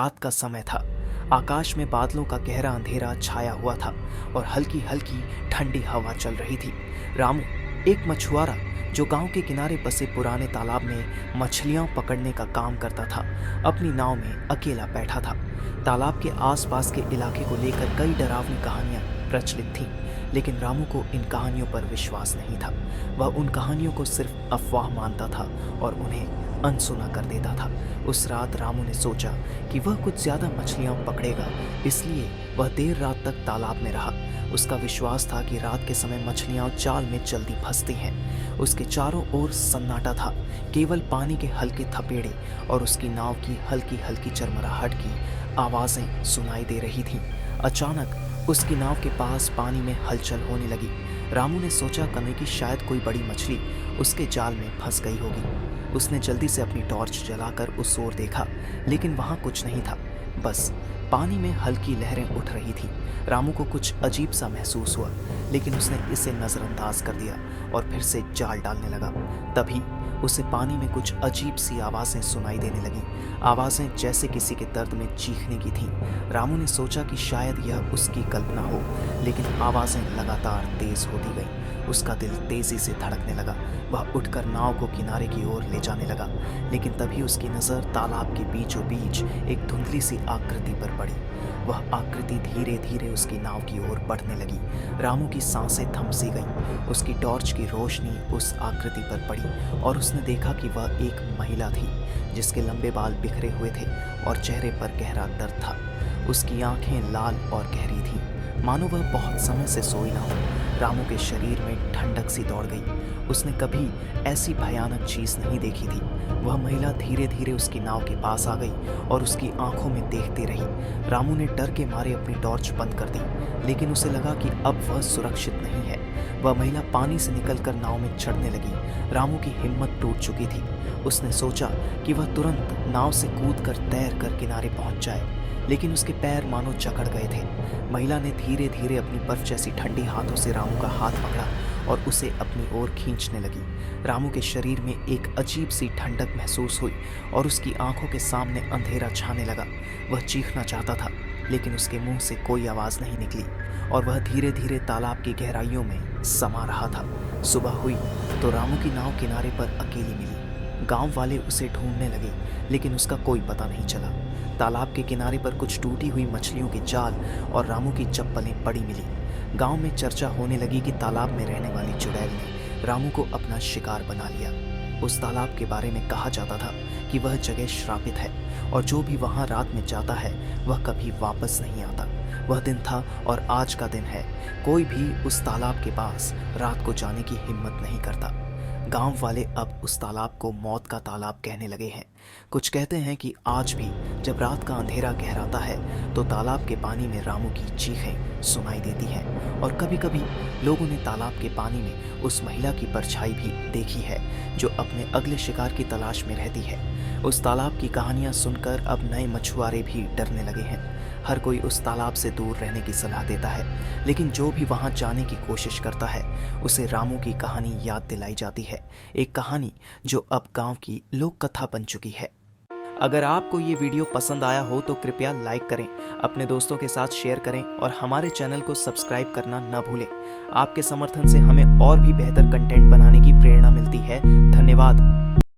रात का समय था। आकाश में बादलों का गहरा अंधेरा छाया हुआ था और हल्की हल्की ठंडी हवा चल रही थी। रामू, एक मछुआरा जो गांव के किनारे बसे पुराने तालाब में मछलियां पकड़ने का काम करता था, अपनी नाव में अकेला बैठा था। तालाब के आसपास के इलाके को लेकर कई डरावनी कहानियां प्रचलित थीं, लेकिन रामू को इन कहानियों पर विश्वास नहीं था। वह उन कहानियों को सिर्फ अफवाह मानता था और उन्हें अनसुना कर देता था। उस रात रामू ने सोचा कि वह कुछ ज्यादा मछलियां पकड़ेगा, इसलिए वह देर रात तक तालाब में रहा। उसका विश्वास था कि रात के समय मछलियां जाल में जल्दी फंसती हैं। उसके चारों ओर सन्नाटा था, केवल पानी के हल्के थपेड़े और उसकी नाव की हल्की हल्की चरमराहट की आवाजें सुनाई दे रही थीं। अचानक उसकी नाव के पास पानी में हलचल होने लगी। रामू ने सोचा कभी कि शायद कोई बड़ी मछली उसके जाल में फंस गई होगी। उसने जल्दी से अपनी टॉर्च जलाकर उस ओर देखा, लेकिन वहां कुछ नहीं था, बस पानी में हल्की लहरें उठ रही थी। रामू को कुछ अजीब सा महसूस हुआ, लेकिन उसने इसे नजरअंदाज कर दिया और फिर से जाल डालने लगा। तभी उसे पानी में कुछ अजीब सी आवाजें सुनाई देने लगी, आवाजें जैसे किसी के दर्द में चीखने की थीं। रामू ने सोचा कि शायद यह उसकी कल्पना हो, लेकिन आवाजें लगातार तेज होती गईं। उसका दिल तेजी से धड़कने लगा। वह उठकर नाव को किनारे की ओर ले जाने लगा, लेकिन तभी उसकी नजर तालाब के बीचों बीच एक धुंधली सी आकृति पर पड़ी। वह आकृति धीरे धीरे उसकी नाव की ओर बढ़ने लगी। रामू की सांसें थम सी गईं। उसकी टॉर्च की रोशनी उस आकृति पर पड़ी और उसने देखा कि वह एक महिला थी, जिसके लंबे बाल बिखरे हुए थे और चेहरे पर गहरा दर्द था। उसकी आंखें लाल और गहरी थीं, मानो वह बहुत समय से सोई ना हो। रामू के शरीर में ठंडक सी दौड़ गई। उसने कभी ऐसी भयानक चीज नहीं देखी थी। वह महिला धीरे धीरे उसकी नाव के पास आ गई और उसकी आंखों में देखती रही। रामू ने डर के मारे अपनी टॉर्च बंद कर दी, लेकिन उसे लगा कि अब वह सुरक्षित नहीं है। वह महिला पानी से निकलकर नाव में चढ़ने लगी। रामू की हिम्मत टूट चुकी थी। उसने सोचा कि वह तुरंत नाव से कूदकर तैरकर किनारे पहुंच जाए, लेकिन उसके पैर मानो जकड़ गए थे। महिला ने धीरे धीरे अपनी बर्फ जैसी ठंडी हाथों से रामू का हाथ पकड़ा और उसे अपनी ओर खींचने लगी। रामू के शरीर में एक अजीब सी ठंडक महसूस हुई और उसकी आंखों के सामने अंधेरा छाने लगा। वह चीखना चाहता था, लेकिन उसके मुंह से कोई आवाज नहीं निकली और वह धीरे धीरे तालाब की गहराइयों में समा रहा था। सुबह हुई तो रामू की नाव किनारे पर अकेली मिली। गांव वाले उसे ढूंढने लगे, लेकिन उसका कोई पता नहीं चला। तालाब के किनारे पर कुछ टूटी हुई मछलियों के जाल और रामू की चप्पलें पड़ी मिली। गांव में चर्चा होने लगी कि तालाब में रहने वाली चुड़ैल ने रामू को अपना शिकार बना लिया। उस तालाब के बारे में कहा जाता था कि वह जगह श्रापित है और जो भी वहां रात में जाता है वह कभी वापस नहीं आता। वह दिन था और आज का दिन है। कोई भी उस तालाब के पास रात को जाने की हिम्मत नहीं करता। गांव वाले अब उस तालाब को मौत का तालाब कहने लगे हैं। कुछ कहते हैं कि आज भी जब रात का अंधेरा गहराता है तो तालाब के पानी में रामू की चीखें सुनाई देती हैं और कभी कभी लोगों ने तालाब के पानी में उस महिला की परछाई भी देखी है जो अपने अगले शिकार की तलाश में रहती है। उस तालाब की कहानियां सुनकर अब नए मछुआरे भी डरने लगे हैं। हर कोई उस तालाब से दूर रहने की सलाह देता है, लेकिन जो भी वहां जाने की कोशिश करता है उसे रामू की कहानी याद दिलाई जाती है। एक कहानी जो अब गांव की लोक कथा बन चुकी है। अगर आपको ये वीडियो पसंद आया हो तो कृपया लाइक करें, अपने दोस्तों के साथ शेयर करें और हमारे चैनल को सब्सक्राइब करना न भूलें। आपके समर्थन से हमें और भी बेहतर कंटेंट बनाने की प्रेरणा मिलती है। धन्यवाद।